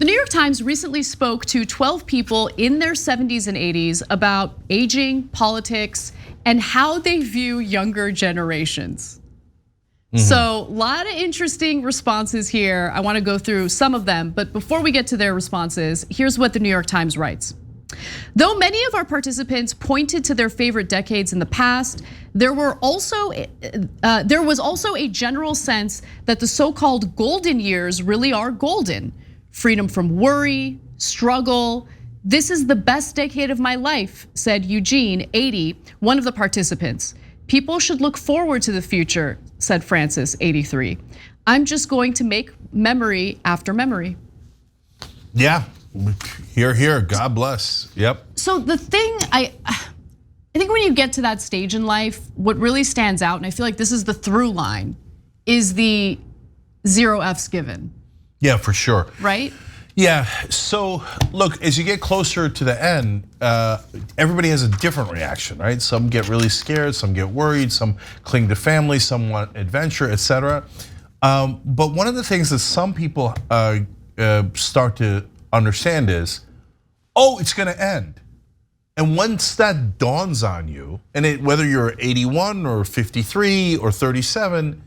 The New York Times recently spoke to 12 people in their 70s and 80s about aging, politics, and how they view younger generations. So a lot of interesting responses here. I wanna go through some of them, but before we get to their responses, here's what the New York Times writes. Though many of our participants pointed to their favorite decades in the past, there was also a general sense that the so-called golden years really are golden. Freedom from worry, struggle. This is the best decade of my life, said Eugene, 80, one of the participants. People should look forward to the future, said Francis, 83. I'm just going to make memory after memory. Yeah, here, God bless, yep. So the thing, I think when you get to that stage in life, what really stands out, and I feel like this is the through line, is the 0 F's given. Yeah, for sure. Right? Yeah, so look, as you get closer to the end, everybody has a different reaction, right? Some get really scared, some get worried, some cling to family, some want adventure, etc. But one of the things that some people start to understand is, oh, it's gonna end. And once that dawns on you, and whether you're 81 or 53 or 37,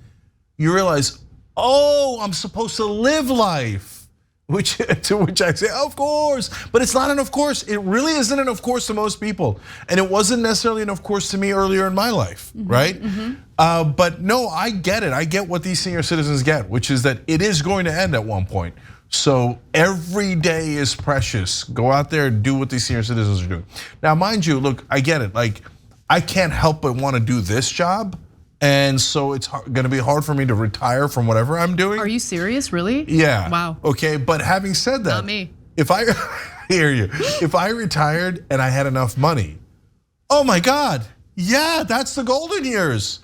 you realize, oh, I'm supposed to live life, to which I say, of course, but it's not an of course. It really isn't an of course to most people. And it wasn't necessarily an of course to me earlier in my life, right? But no, I get it. I get what these senior citizens get, which is that it is going to end at one point. So every day is precious. Go out there and do what these senior citizens are doing. Now, mind you, look, I get it. Like, I can't help but want to do this job. And so it's gonna be hard for me to retire from whatever I'm doing. Are you serious, really? Yeah. Wow. Okay, but having said that, not me. If I hear you, if I retired and I had enough money, oh my God, yeah, that's the golden years.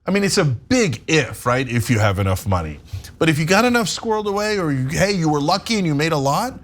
I mean, it's a big if, right? If you have enough money, but if you got enough squirreled away, or hey, you were lucky and you made a lot,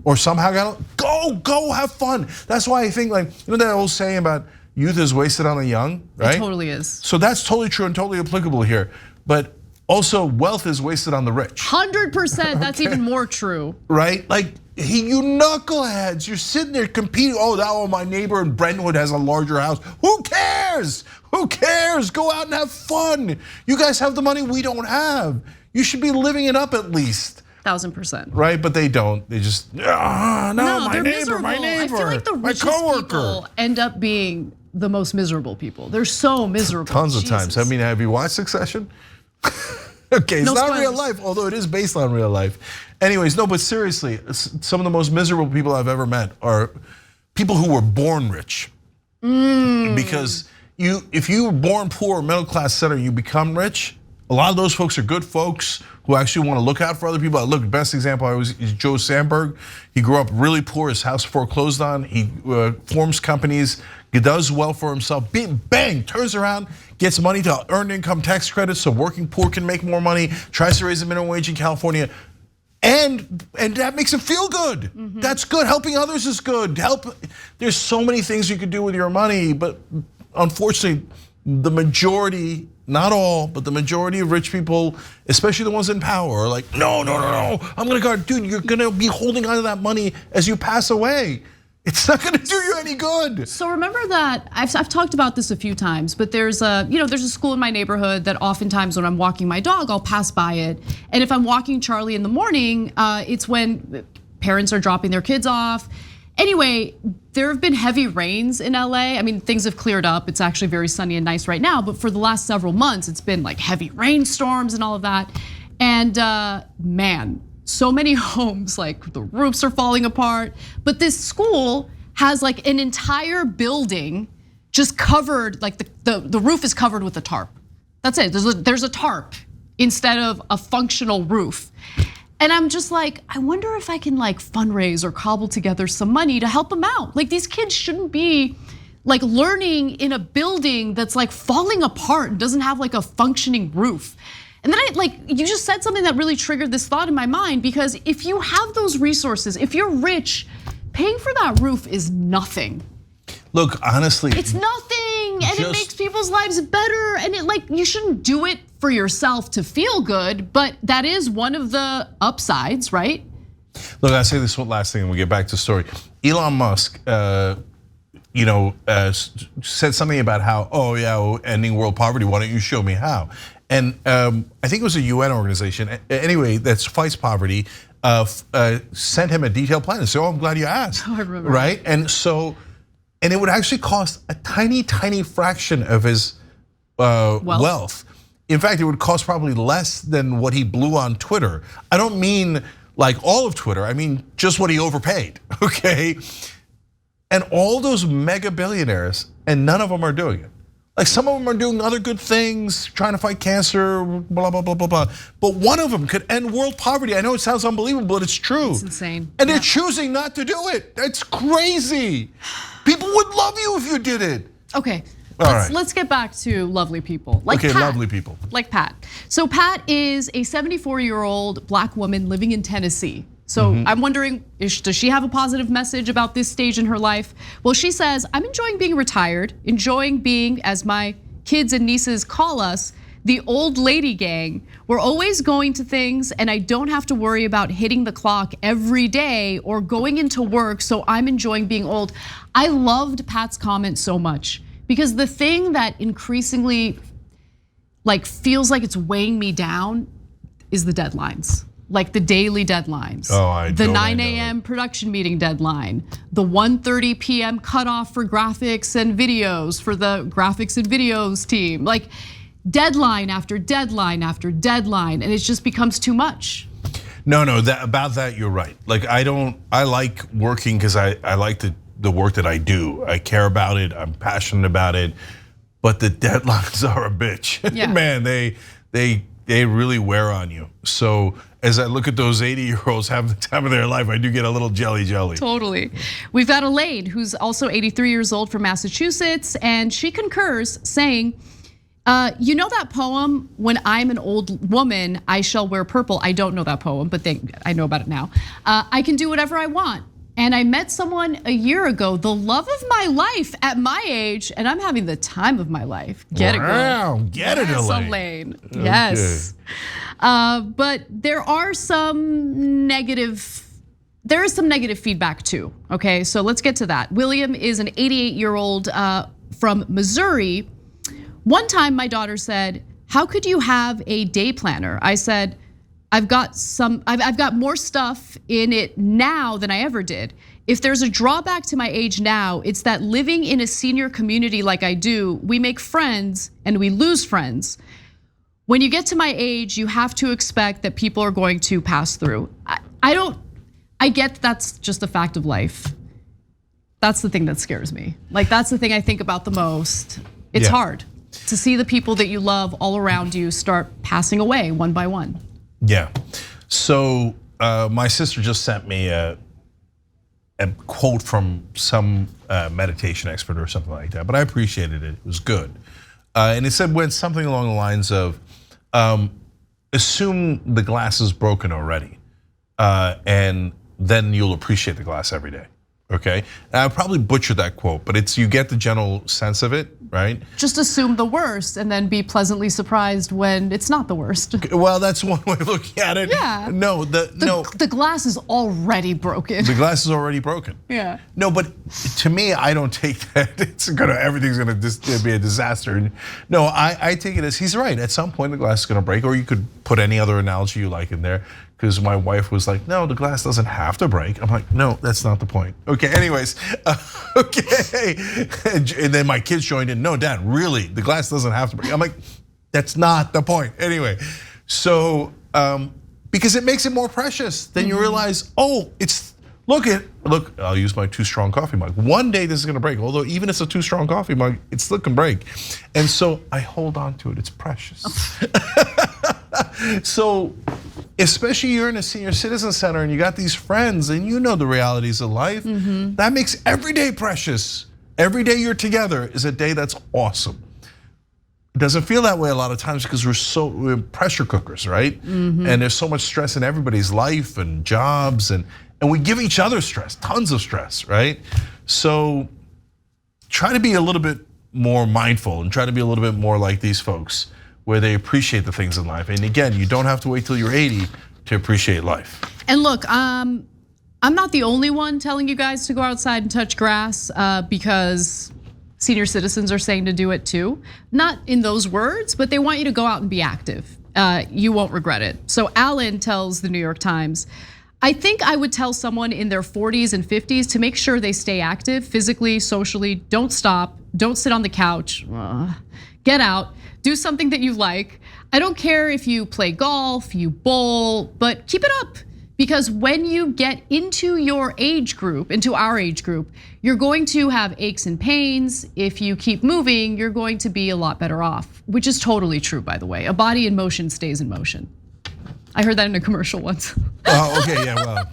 or somehow go have fun. That's why I think, like, you know that old saying about youth is wasted on the young, right? It totally is. So that's totally true and totally applicable here. But also, wealth is wasted on the rich. 100%, that's even more true. Right? Like, you knuckleheads, you're sitting there competing. Oh, my neighbor in Brentwood has a larger house. Who cares? Who cares? Go out and have fun. You guys have the money we don't have. You should be living it up at least. 1000%. Right, but they don't. They just, no, my neighbor, I feel like the richest people end up being the most miserable people. They're so miserable. Tons of times. I mean, have you watched Succession? Okay, it's not real life, although it is based on real life. Anyways, no, but seriously, some of the most miserable people I've ever met are people who were born rich. Because if you were born poor, middle class center, you become rich. A lot of those folks are good folks who actually want to look out for other people. Look, the best example is Joe Sandberg. He grew up really poor, his house foreclosed on. He forms companies, he does well for himself. Bang, turns around, gets money to earn income tax credits so working poor can make more money, tries to raise the minimum wage in California. And that makes him feel good. That's good, helping others is good. There's so many things you could do with your money, but unfortunately, the majority, not all, but the majority of rich people, especially the ones in power, are like, no, I'm gonna go, dude, you're gonna be holding on to that money as you pass away. It's not gonna do you any good. So remember that, I've talked about this a few times, but there's a school in my neighborhood that oftentimes when I'm walking my dog, I'll pass by it. And if I'm walking Charlie in the morning, it's when parents are dropping their kids off. Anyway, there have been heavy rains in LA. I mean, things have cleared up. It's actually very sunny and nice right now, but for the last several months, it's been like heavy rainstorms and all of that. And man, so many homes, like the roofs are falling apart. But this school has like an entire building just covered, like the roof is covered with a tarp. That's it, there's a tarp instead of a functional roof. And I'm just like, I wonder if I can like fundraise or cobble together some money to help them out. Like these kids shouldn't be like learning in a building that's like falling apart and doesn't have like a functioning roof. And then you just said something that really triggered this thought in my mind, because if you have those resources, if you're rich, paying for that roof is nothing. Look, honestly, it's nothing, and it makes people's lives better. And you shouldn't do it for yourself to feel good, but that is one of the upsides, right? Look, I'll say this one last thing and we get back to the story. Elon Musk, said something about how, oh yeah, ending world poverty, why don't you show me how? And I think it was a UN organization, anyway, that fights poverty, sent him a detailed plan and said, oh, I'm glad you asked, I remember. Right? And so, and it would actually cost a tiny, tiny fraction of his wealth. In fact, it would cost probably less than what he blew on Twitter. I don't mean like all of Twitter, I mean just what he overpaid, okay? And all those mega billionaires, and none of them are doing it. Like some of them are doing other good things, trying to fight cancer, blah, blah, blah, blah, blah. But one of them could end world poverty. I know it sounds unbelievable, but it's true. It's insane. And they're choosing not to do it. That's crazy. People would love you if you did it. Okay. Right. Let's get back to lovely people. Like okay, Pat. lovely people. Like Pat. So Pat is a 74-year-old black woman living in Tennessee. So I'm wondering, does she have a positive message about this stage in her life? Well, she says, I'm enjoying being retired, enjoying being, as my kids and nieces call us, the old lady gang. We're always going to things and I don't have to worry about hitting the clock every day or going into work, so I'm enjoying being old. I loved Pat's comment so much. Because the thing that increasingly feels like it's weighing me down is the deadlines. Like the daily deadlines. The 9 a.m. production meeting deadline, the 1:30 p.m. cutoff for graphics and videos for the graphics and videos team. Like deadline after deadline after deadline, and it just becomes too much. No, about that you're right. Like I like working because I like the work that I do. I care about it, I'm passionate about it, but the deadlines are a bitch. Yeah. Man, they really wear on you. So as I look at those 80-year-olds having the time of their life, I do get a little jelly. Totally. We've got Elaine, who's also 83 years old from Massachusetts, and she concurs saying, you know that poem, when I'm an old woman, I shall wear purple. I don't know that poem, but I know about it now. I can do whatever I want. And I met someone a year ago, the love of my life at my age, and I'm having the time of my life. Get it, girl. Get it, Elaine. Elaine. Yes. But there is some negative feedback too, okay? So let's get to that. William is an 88-year-old from Missouri. One time my daughter said, how could you have a day planner? I said, I've got more stuff in it now than I ever did. If there's a drawback to my age now, it's that living in a senior community like I do, we make friends and we lose friends. When you get to my age, you have to expect that people are going to pass through. I get that's just a fact of life. That's the thing that scares me. Like that's the thing I think about the most. It's hard to see the people that you love all around you start passing away one by one. Yeah, so my sister just sent me a quote from some meditation expert or something like that, but I appreciated it, it was good. And it went something along the lines of, assume the glass is broken already, and then you'll appreciate the glass every day, okay? And I probably butchered that quote, but you get the general sense of it, right? Just assume the worst and then be pleasantly surprised when it's not the worst. Well, that's one way of looking at it. Yeah. No, the glass is already broken. The glass is already broken. Yeah. No, but to me, I don't take that everything's gonna be a disaster. No, I take it as he's right. At some point, the glass is gonna break, or you could put any other analogy you like in there. Because my wife was like, no, the glass doesn't have to break. I'm like, no, that's not the point. Okay, anyways, okay. And then my kids joined in, no, Dad, really, the glass doesn't have to break. I'm like, that's not the point. Anyway, so, because it makes it more precious. Then you realize, oh, look, I'll use my too strong coffee mug. One day this is gonna break, although even if it's a too strong coffee mug, it still can break. And so I hold on to it, it's precious. So, especially you're in a senior citizen center and you got these friends and you know the realities of life, that makes every day precious. Every day you're together is a day that's awesome. It doesn't feel that way a lot of times because we're pressure cookers, right? And there's so much stress in everybody's life and jobs, and we give each other stress, tons of stress, right? So try to be a little bit more mindful and try to be a little bit more like these folks, where they appreciate the things in life. And again, you don't have to wait till you're 80 to appreciate life. And look, I'm not the only one telling you guys to go outside and touch grass because senior citizens are saying to do it too. Not in those words, but they want you to go out and be active. You won't regret it. So Alan tells the New York Times, I think I would tell someone in their 40s and 50s to make sure they stay active physically, socially, don't stop, don't sit on the couch, get out, do something that you like. I don't care if you play golf, you bowl, but keep it up. Because when you get into your age group, into our age group, you're going to have aches and pains. If you keep moving, you're going to be a lot better off, which is totally true, by the way. A body in motion stays in motion. I heard that in a commercial once. Oh, okay, yeah, well,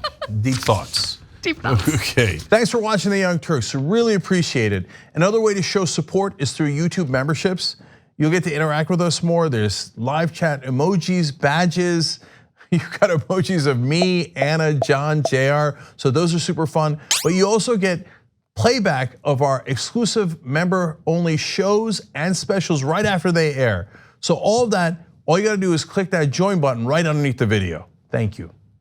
deep thoughts. Deep thoughts. Okay, thanks for watching The Young Turks, really appreciate it. Another way to show support is through YouTube memberships. You'll get to interact with us more. There's live chat emojis, badges. You've got emojis of me, Anna, John, JR, so those are super fun. But you also get playback of our exclusive member-only shows and specials right after they air. So all of that, all you gotta do is click that join button right underneath the video. Thank you.